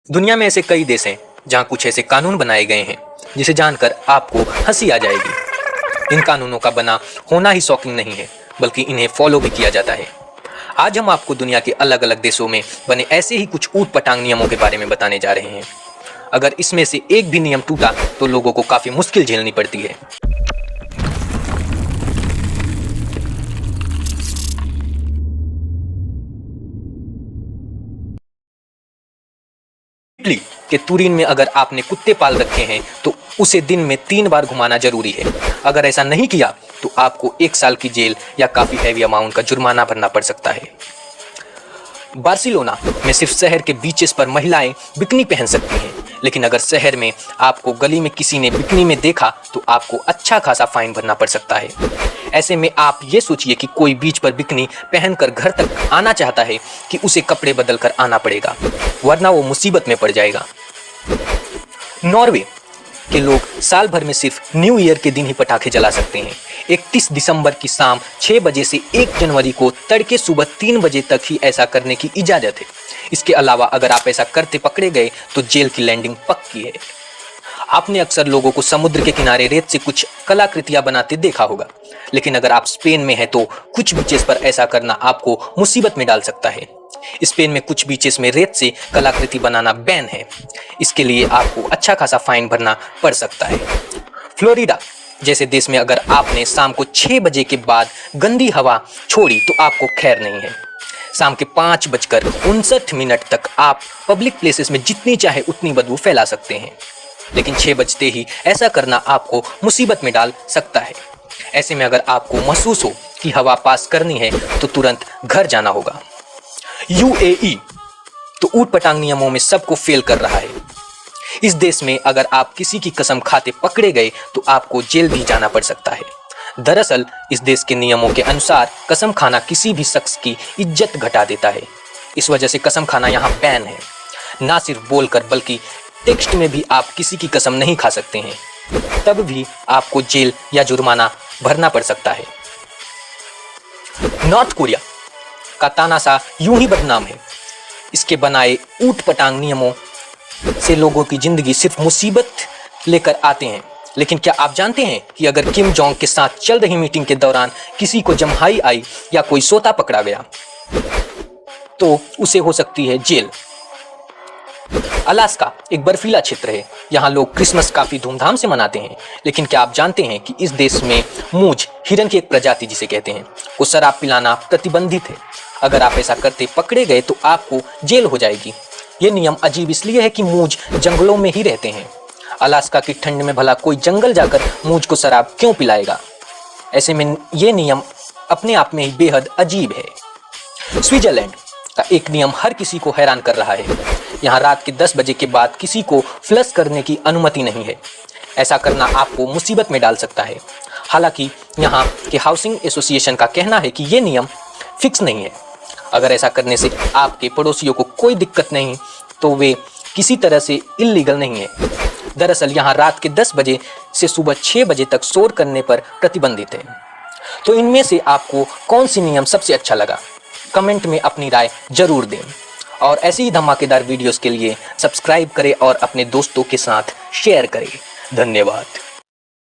दुनिया में ऐसे कई देश हैं जहां कुछ ऐसे कानून बनाए गए हैं जिसे जानकर आपको हंसी आ जाएगी। इन कानूनों का बना होना ही शॉकिंग नहीं है, बल्कि इन्हें फॉलो भी किया जाता है। आज हम आपको दुनिया के अलग अलग देशों में बने ऐसे ही कुछ ऊट पटांग नियमों के बारे में बताने जा रहे हैं। अगर इसमें से एक भी नियम टूटा तो लोगों को काफी मुश्किल झेलनी पड़ती है। इटली के तुरीन में अगर आपने कुत्ते पाल रखे हैं तो उसे दिन में 3 बार घुमाना जरूरी है। अगर ऐसा नहीं किया तो आपको 1 साल की जेल या काफी हैवी अमाउंट का जुर्माना भरना पड़ सकता है। बार्सिलोना में सिर्फ शहर के बीचेस पर महिलाएं बिकनी पहन सकती हैं, लेकिन अगर शहर में आपको गली में किसी ने बिकनी में देखा तो आपको अच्छा खासा फाइन भरना पड़ सकता है। ऐसे में आप ये सोचिए कि कोई बीच पर बिकनी पहनकर घर तक आना चाहता है कि उसे कपड़े बदल कर आना पड़ेगा, वरना वो मुसीबत में पड़ जाएगा। नॉर्वे के लोग साल भर में सिर्फ न्यू ईयर के दिन ही पटाखे जला सकते हैं। 31 दिसंबर की शाम 6 बजे से 1 जनवरी को तड़के सुबह 3 बजे तक ही ऐसा करने की इजाजत है। इसके अलावा अगर आप ऐसा करते पकड़े गए तो जेल की लैंडिंग पक्की है। आपने अक्सर लोगों को समुद्र के किनारे रेत से कुछ कलाकृतियां बनाते देखा होगा, लेकिन अगर आप स्पेन में हैं तो कुछ बीचेस पर ऐसा करना आपको मुसीबत में डाल सकता है। स्पेन में कुछ बीचेस में रेत से कलाकृति बनाना बैन है। इसके लिए आपको अच्छा खासा फाइन भरना पड़ सकता है। फ्लोरिडा जैसे देश में अगर आपने शाम को 6 बजे के बाद गंदी हवा छोड़ी तो आपको खैर नहीं है। शाम के 5:59 तक आप पब्लिक प्लेसेस में जितनी चाहे उतनी बदबू फैला सकते हैं, लेकिन 6 बजते ही ऐसा करना आपको मुसीबत में डाल सकता है। ऐसे में अगर आपको महसूस हो कि हवा पास करनी है तो तुरंत घर जाना होगा। यूएई तो ऊट पटांग नियमों में सबको फेल कर रहा है। इस देश में अगर आप किसी की कसम खाते पकड़े गए तो आपको जेल भी जाना पड़ सकता है। दरअसल इस देश के नियमों के अनुसार कसम खाना किसी भी शख्स की इज्जत घटा देता है। इस वजह से कसम खाना यहाँ बैन है। ना सिर्फ बोलकर बल्कि टेक्स्ट में भी आप किसी की कसम नहीं खा सकते हैं, तब भी आपको जेल या जुर्माना भरना पड़ सकता है। नॉर्थ कोरिया का तानाशाह यूं ही बदनाम है। इसके बनाए ऊट पटांग नियमों से लोगों की जिंदगी सिर्फ मुसीबत लेकर आते हैं। लेकिन क्या आप जानते हैं कि अगर किम जोंग के साथ चल रही मीटिंग के दौरान किसी को जम्हाई आई या कोई सोता पकड़ा गया तो उसे हो सकती है जेल। अलास्का एक बर्फीला क्षेत्र है। यहाँ लोग क्रिसमस काफी धूमधाम से मनाते हैं, लेकिन क्या आप जानते हैं कि इस देश में मूंछ हिरन की एक प्रजाति जिसे कहते हैं को शराब पिलाना प्रतिबंधित है। अगर आप ऐसा करते पकड़े गए तो आपको जेल हो जाएगी। ये नियम अजीब इसलिए है कि मूंछ जंगलों में ही रहते हैं। अलास्का की ठंड में भला कोई जंगल जाकर मूंछ को शराब क्यों पिलाएगा? ऐसे में ये नियम अपने आप में ही बेहद अजीब है। स्विट्जरलैंड का एक नियम हर किसी को हैरान कर रहा है। यहाँ रात के 10 बजे के बाद किसी को फ्लश करने की अनुमति नहीं है। ऐसा करना आपको मुसीबत में डाल सकता है। हालांकि यहाँ के हाउसिंग एसोसिएशन का कहना है कि ये नियम फिक्स नहीं है। अगर ऐसा करने से आपके पड़ोसियों को कोई दिक्कत नहीं तो वे किसी तरह से इल्लीगल नहीं है। दरअसल यहाँ रात के 10 बजे से सुबह 6 बजे तक शोर करने पर प्रतिबंधित है। तो इनमें से आपको कौन सी नियम सबसे अच्छा लगा? कमेंट में अपनी राय जरूर दें और ऐसी ही धमाकेदार वीडियोस के लिए सब्सक्राइब करें और अपने दोस्तों के साथ शेयर करें। धन्यवाद।